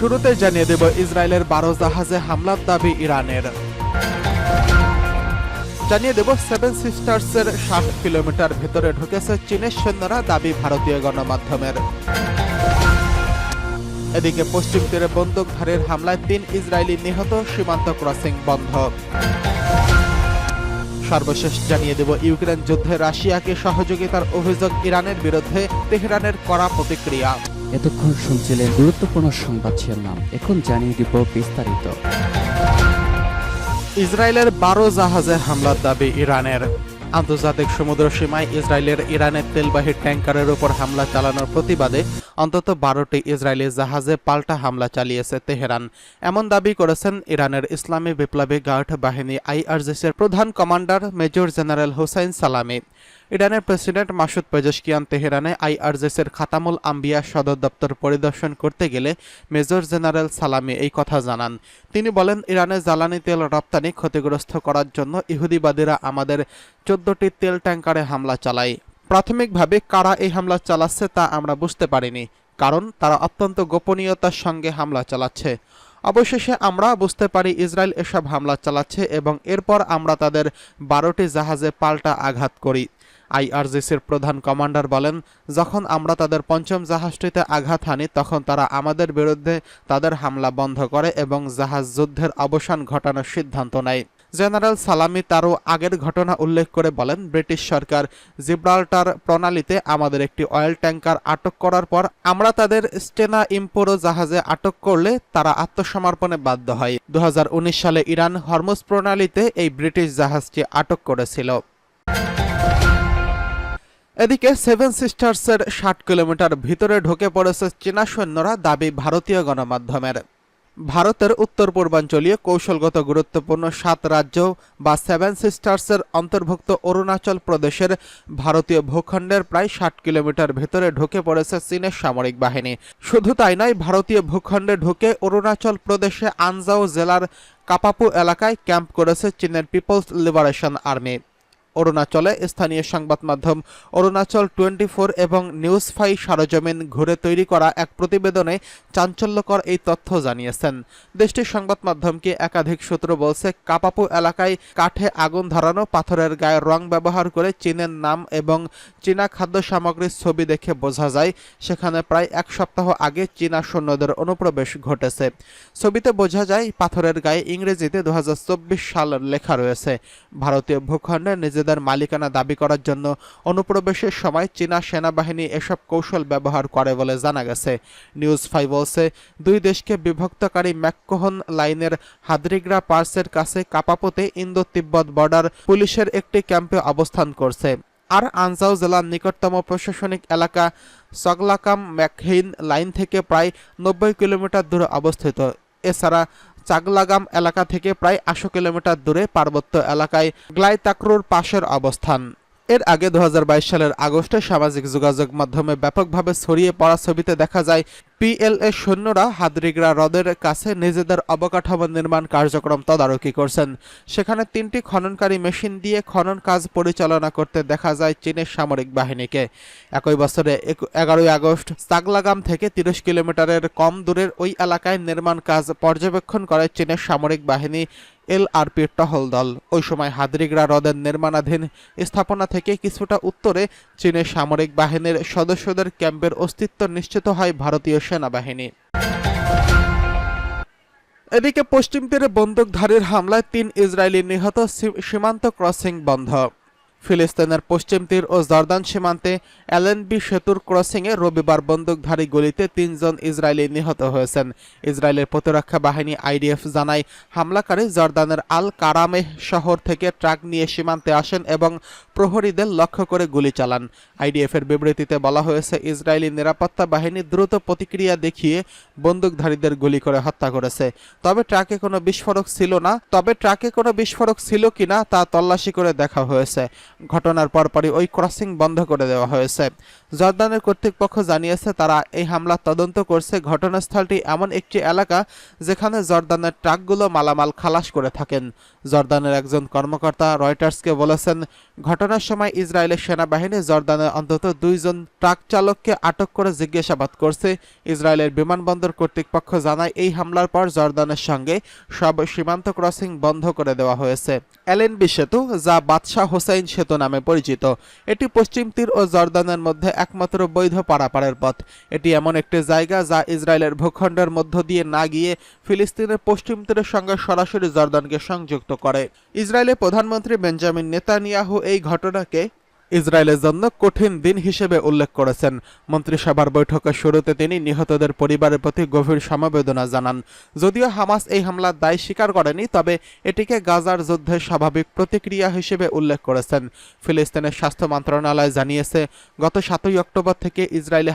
শুরুতে জানিয়ে দেব ইসরায়েলের 12 জাহাজে হামলার দাবি ইরানের। জানিয়ে দেব সেভেন সিস্টার্সের 60 কিলোমিটার ভেতরে ঢুকেছে চীনের সৈন্যরা, দাবি ভারতীয় গণমাধ্যমের। এদিকে পশ্চিম তীরে বন্দুকধারীর হামলায় 3 ইসরায়েলি নিহত, সীমান্ত ক্রসিং বন্ধ। সর্বশেষ জানিয়ে দেব ইউক্রেন যুদ্ধে রাশিয়াকে সহযোগিতার অভিযোগ ইরানের বিরুদ্ধে, তেহরানের কড়া প্রতিক্রিয়া। এতক্ষণ শুনছিলেন গুরুত্বপূর্ণ সংবাদ শিরোনাম, এখন জানিয়ে দিব বিস্তারিত। ইসরায়েলের 12 জাহাজে হামলার দাবি ইরানের। আন্তর্জাতিক সমুদ্র সীমায় ইসরায়েলের ইরানের তেলবাহী ট্যাঙ্কারের উপর হামলা চালানোর প্রতিবাদে অন্তত 12টি ইসরায়েলি জাহাজে পাল্টা হামলা চালিয়েছে তেহরান। এমন দাবি করেছেন ইরানের ইসলামী বিপ্লবী গার্ড বাহিনী আইআরজিসির প্রধান কমান্ডার মেজর জেনারেল হোসাইন সালামি। ইরানের প্রেসিডেন্ট মাসুদ পেজেশকিয়ান তেহরানে আইআরজিসির খাতামুল আম্বিয়া সদর দপ্তর পরিদর্শন করতে গেলে মেজর জেনারেল সালামি এই কথা জানান। তিনি বলেন, ইরানে জ্বালানি তেল রপ্তানি ক্ষতিগ্রস্ত করার জন্য ইহুদিবাদীরা আমাদের 14টি তেল ট্যাঙ্কারে হামলা চালায়। প্রাথমিকভাবে কারা এই হামলা চালাচ্ছে তা আমরা বুঝতে পারিনি, কারণ তারা অত্যন্ত গোপনীয়তার সঙ্গে হামলা চালাচ্ছে। অবশেষে আমরা বুঝতে পারি ইসরায়েল এসব হামলা চালাচ্ছে এবং এরপর আমরা তাদের 12টি জাহাজে পাল্টা আঘাত করি। আইআরজিসির প্রধান কমান্ডার বলেন, যখন আমরা তাদের 5ম জাহাজটিতে আঘাত হানি তখন তারা আমাদের বিরুদ্ধে তাদের হামলা বন্ধ করে এবং জাহাজ যুদ্ধের অবসান ঘটানোর সিদ্ধান্ত নেয়। জেনারেল সালামি তারও আগের ঘটনা উল্লেখ করে বলেন, ব্রিটিশ সরকার জিব্রাল্টার প্রণালীতে আমাদের একটি অয়েল ট্যাঙ্কার আটক করার পর আমরা তাদের স্টেনা ইম্পোরো জাহাজে আটক করলে তারা আত্মসমর্পণে বাধ্য হয়। 2019 সালে ইরান হরমুজ প্রণালীতে এই ব্রিটিশ জাহাজটি আটক করেছিল। এদিকে সেভেন সিস্টার্সের 60 কিলোমিটার ভিতরে ঢুকে পড়েছে চীনা সৈন্যরা, দাবি ভারতীয় গণমাধ্যমের। ভারতের উত্তর পূর্বাঞ্চলীয় কৌশলগত গুরুত্বপূর্ণ 7 রাজ্য বা সেভেন সিস্টার্সের অন্তর্ভুক্ত অরুণাচল প্রদেশের ভারতীয় ভূখণ্ডের প্রায় 60 কিলোমিটার ভেতরে ঢুকে পড়েছে চীনের সামরিক বাহিনী। শুধু তাই নয়, ভারতীয় ভূখণ্ডে ঢুকে অরুণাচল প্রদেশে আনজাও জেলার কাপাপু এলাকায় ক্যাম্প করেছে চীনের পিপলস লিবারেশন আর্মি। অরুণাচলে স্থানীয় সংবাদ মাধ্যম অরুণাচল 24 এবং নিউজ 5 সরেজমিন ঘুরে তৈরি করা এক প্রতিবেদনে চাঞ্চল্যকর এই তথ্য জানিয়েছেন। দেশটির সংবাদ মাধ্যমকে একাধিক সূত্র বলছে, কাপাপু এলাকায় কাঠে আগুন ধরানো, পাথরের গায়ে রং ব্যবহার করে চীনের নাম এবং চীনা খাদ্য সামগ্রীর ছবি দেখে বোঝা যায় সেখানে প্রায় 1 সপ্তাহ আগে চীনা সৈন্যদের অনুপ্রবেশ ঘটেছে। ছবিতে বোঝা যায় পাথরের গায়ে ইংরেজিতে 2024 সাল লেখা রয়েছে। ভারতীয় ভূখণ্ডে নিজেদের মালিকানা দাবি করার জন্য অনুপ্রবেশের সময় চীনা সেনাবাহিনী এসব কৌশল ব্যবহার করে বলে জানা গেছে। নিউজ 5 বলছে, দুই দেশকে বিভক্তকারী ম্যাককোহন লাইনের হাদ্রিগ্রা পার্সের কাছে কাপাপুতে ইন্দো তিব্বত বর্ডার পুলিশের একটি ক্যাম্পে অবস্থান করছে। আর আনজাও জেলার নিকটতম প্রশাসনিক এলাকা চগলাকাম ম্যাকহেইন লাইন থেকে প্রায় 90 কিলোমিটার দূরে অবস্থিত। এছাড়া চাগলাগাম এলাকা থেকে প্রায় 800 কিলোমিটার দূরে পার্বত্য এলাকায় গ্লাইতাক্রুর পাশের অবস্থান। এর আগে 2022 সালের আগস্টে সামাজিক যোগাযোগ মাধ্যমে ব্যাপকভাবে ছড়িয়ে পড়া ছবিতে দেখা যায় পিএলএ সৈন্যরা হাদ্রিগ্রা হ্রদের কাছে নিজেদের অবকাঠামো নির্মাণ কার্যক্রম তদারকি করছেন। সেখানে 3টি খননকারী মেশিন দিয়ে খনন কাজ পরিচালনা করতে দেখা যায় চীনের সামরিক বাহিনীকে। একই বছরে 11 আগস্ট চাগলাগাম থেকে 30 কিলোমিটারের কম দূরের ওই এলাকায় নির্মাণ কাজ পর্যবেক্ষণ করে চীনের সামরিক বাহিনী এলআরপির টহল দল। ওই সময় হাদ্রিগ্রা হ্রদের নির্মাণাধীন স্থাপনা থেকে কিছুটা উত্তরে চীনের সামরিক বাহিনীর সদস্যদের ক্যাম্পের অস্তিত্ব নিশ্চিত হয় ভারতীয় সেনাবাহিনী। এদিকে পশ্চিম তীরে বন্দুকধারীর হামলায় 3 ইসরায়েলি নিহত, সীমান্ত ক্রসিং বন্ধ। ফিলিস্তিনের পশ্চিম তীর ও জর্দান সীমান্তে এলএনবি সেতুর ক্রসিংয়ে রবিবার বন্দুকধারী গুলিতে 3 জন ইসরায়েলি নিহত হয়েছেন। ইসরায়েলের প্রতিরক্ষা বাহিনী আইডিএফ জানায়, হামলাকারী জর্দানের আল কারামেহ শহর থেকে ট্রাক নিয়ে সীমান্তে আসেন এবং প্রহরীদের লক্ষ্য করে গুলি চালান। আইডিএফের বিবৃতিতে বলা হয়েছে, ইসরায়েলি নিরাপত্তা বাহিনী দ্রুত প্রতিক্রিয়া দেখিয়ে বন্দুকধারীদের গুলি করে হত্যা করেছে। তবে ট্রাকে কোনো বিস্ফোরক ছিল কিনা তা তল্লাশি করে দেখা হয়েছে। ঘটনার পরপরই ওই ক্রসিং বন্ধ করে দেওয়া হয়েছে। জর্দানের কর্তৃপক্ষ জানিয়েছে তারা এই হামলা তদন্ত করছে। ঘটনাস্থলটি এমন একটি এলাকা যেখানে জর্দানের ট্রাকগুলো মালামাল খালাস করে থাকেন। জর্দানের একজন কর্মকর্তা রয়টার্সকে বলেছেন, ঘটনার সময় ইসরায়েলের সেনাবাহিনী জর্দানের অন্তত 2 জন ট্রাক চালককে আটক করে জিজ্ঞাসাবাদ করছে। ইসরায়েলের বিমানবন্দর কর্তৃপক্ষ জানায় এই হামলার পর জর্দানের সঙ্গে সব সীমান্ত ক্রসিং বন্ধ করে দেওয়া হয়েছে। এলএনবি সেতু, যা বাদশাহ হোসাইন সেতু নামে পরিচিত, এটি পশ্চিম তীর ও জর্দানের মধ্যে একমাত্র বৈধ পারাপারের পথ। এটি এমন একটি জায়গা যা ইসরায়েলের ভূখণ্ডের মধ্য দিয়ে না গিয়ে ফিলিস্তিনের পশ্চিম তীরের সঙ্গে সরাসরি জর্দানকে সংযুক্ত করে। ইসরায়েলের প্রধানমন্ত্রী বেঞ্জামিন নেতানিয়াহু এই ঘটনাকে ইসরায়েলের জন্য কঠিন দিন হিসেবে উল্লেখ করেছেন। মন্ত্রিসভার বৈঠকের শুরুতে তিনি নিহতদের পরিবারের প্রতি গভীর সমবেদনা জানান। যদিও হামাস এই হামলার দায় স্বীকার করেনি, তবে এটিকে গাজার যুদ্ধের স্বাভাবিক প্রতিক্রিয়া হিসেবে উল্লেখ করেছেন। ফিলিস্তিনের স্বাস্থ্য মন্ত্রণালয় জানিয়েছে, গত 7 অক্টোবর থেকে ইসরায়েলে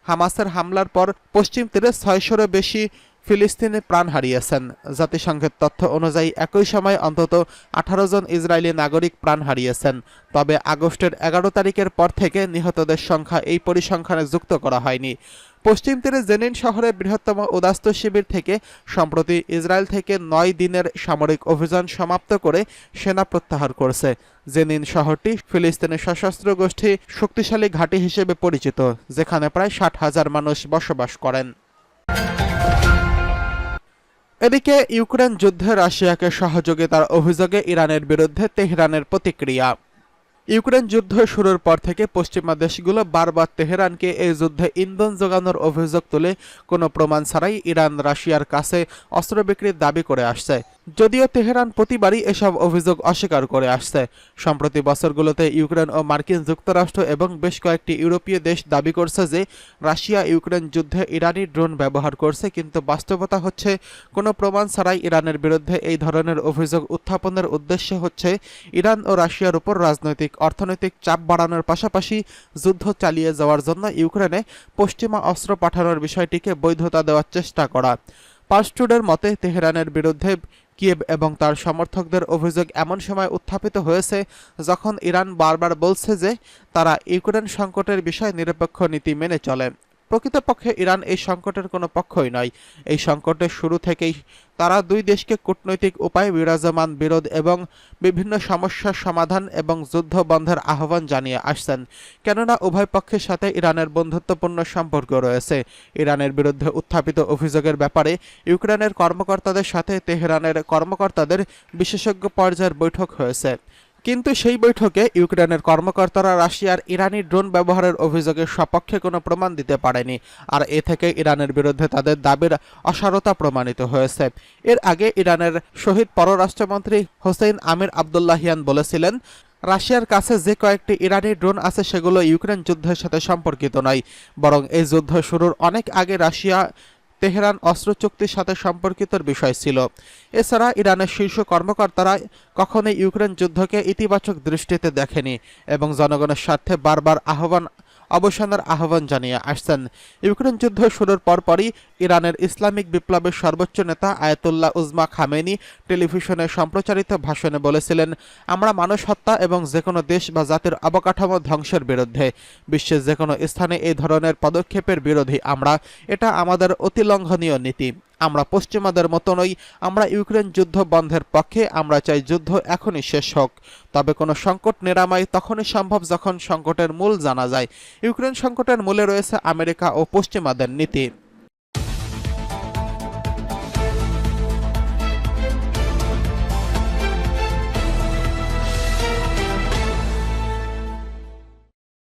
হামাসের হামলার পর পশ্চিম তীরে 600-এরও বেশি ফিলিস্তিনে প্রাণ হারিয়েছেন। জাতিসংঘের তথ্য অনুযায়ী একই সময় অন্তত 18 জন ইসরায়েলি নাগরিক প্রাণ হারিয়েছেন। তবে আগস্টের 11 তারিখের পর থেকে নিহতদের সংখ্যা এই পরিসংখ্যানে যুক্ত করা হয়নি। পশ্চিম তীরে জেনিন শহরে বৃহত্তম উদাস্ত শিবির থেকে সম্প্রতি ইসরায়েল থেকে 9 দিনের সামরিক অভিযান সমাপ্ত করে সেনা প্রত্যাহার করছে। জেনিন শহরটি ফিলিস্তিনের সশস্ত্র গোষ্ঠী শক্তিশালী ঘাঁটি হিসেবে পরিচিত, যেখানে প্রায় 60,000 মানুষ বসবাস করেন। এদিকে ইউক্রেন যুদ্ধে রাশিয়াকে সহযোগিতার অভিযোগে ইরানের বিরুদ্ধে তেহরানের প্রতিক্রিয়া। ইউক্রেন যুদ্ধ শুরুর পর থেকে পশ্চিমা দেশগুলো বারবার তেহরানকে এই যুদ্ধে ইন্ধন যোগানোর অভিযোগ তুলে কোনো প্রমাণ ছাড়াই ইরান রাশিয়ার কাছে অস্ত্র বিক্রির দাবি করে আসছে। যদিও তেহরান প্রতিবারই এসব অভিযোগ অস্বীকার করে আসছে। সম্প্রতি বছরগুলোতে ইউক্রেন ও মার্কিন যুক্তরাষ্ট্র এবং বেশ কয়েকটি ইউরোপীয় দেশ দাবি করছে যে রাশিয়া ইউক্রেন যুদ্ধে ইরানি ড্রোন ব্যবহার করছে, কিন্তু বাস্তবতা হচ্ছে কোনো প্রমাণ ছাড়াই ইরানের বিরুদ্ধে এই ধরনের অভিযোগ উত্থাপনের উদ্দেশ্য হচ্ছে ইরান ও রাশিয়ার উপর রাজনৈতিক অর্থনৈতিক চাপ বাড়ানোর পাশাপাশি যুদ্ধ চালিয়ে যাওয়ার জন্য ইউক্রেনে পশ্চিমা অস্ত্র পাঠানোর বিষয়টিকে বৈধতা দেওয়ার চেষ্টা করা। পার্স টুডের মতে, তেহরানের বিরুদ্ধে কিয়েভ এবং তার সমর্থকদের অভিযোগ এমন সময় উত্থাপিত হয়েছে যখন ইরান বারবার বলছে যে তারা ইউক্রেন সংকটের বিষয়ে নিরপেক্ষ নীতি মেনে চলে। প্রকৃতপক্ষে ইরান এই সংকটের কোনো পক্ষই নয়। এই সংকটের শুরু থেকেই তারা 2 দেশকে কূটনৈতিক উপায়ে বিরাজমান বিরোধ এবং বিভিন্ন সমস্যার সমাধান এবং যুদ্ধ বন্ধের আহ্বান জানিয়ে আসছেন, কেননা উভয় পক্ষের সাথে ইরানের বন্ধুত্বপূর্ণ সম্পর্ক রয়েছে। ইরানের বিরুদ্ধে উত্থাপিত অভিযোগের ব্যাপারে ইউক্রেনের কর্মকর্তাদের সাথে তেহরানের কর্মকর্তাদের বিশেষজ্ঞ পর্যায়ের বৈঠক হয়েছে, কিন্তু সেই বৈঠকে ইউক্রেনের কর্মকর্তারা রাশিয়ার ইরানি ড্রোন ব্যবহারের অভিযোগের সপক্ষে কোনো প্রমাণ দিতে পারেনি, আর এ থেকে ইরানের বিরুদ্ধে তাদের দাবির অসারতা প্রমাণিত হয়েছে। এর আগে ইরানের শহীদ পররাষ্ট্রমন্ত্রী হোসেইন আমির আবদুল্লাহিয়ান বলেছিলেন, রাশিয়ার কাছে যে কয়েকটি ইরানি ড্রোন আছে সেগুলো ইউক্রেন যুদ্ধের সাথে সম্পর্কিত নয়, বরং এই যুদ্ধ শুরুর অনেক আগে রাশিয়া তেহরান অস্ত্র চুক্তির সাথে সম্পর্কিত বিষয় ছিল। এছাড়া ইরানের শীর্ষ কর্মকর্তারা কখনোই ইউক্রেন যুদ্ধকে ইতিবাচক দৃষ্টিতে দেখেনি এবং জনগণের স্বার্থে বারবার অবসানের আহ্বান জানিয়ে আসছেন। ইউক্রেন যুদ্ধ শুরুর পরপরই ইরানের ইসলামিক বিপ্লবের সর্বোচ্চ নেতা আয়াতুল্লাহ উজমা খামেনি টেলিভিশনে সম্প্রচারিত ভাষণে বলেছিলেন, আমরা মানুষ হত্যা এবং যে কোনো দেশ বা জাতির অবকাঠামো ধ্বংসের বিরুদ্ধে। বিশ্বের যে কোনো স্থানে এই ধরনের পদক্ষেপের বিরোধী আমরা। এটা আমাদের অতিলঙ্ঘনীয় নীতি। আমরা পশ্চিমাদের মতো নই। আমরা ইউক্রেন যুদ্ধ বন্ধের পক্ষে। আমরা চাই যুদ্ধ এখনই শেষ হোক। তবে কোনো সংকট নিরাময় তখনই সম্ভব যখন সংকটের মূল জানা যায়। ইউক্রেন সংকটের মূলে রয়েছে আমেরিকা ও পশ্চিমাদের নীতি।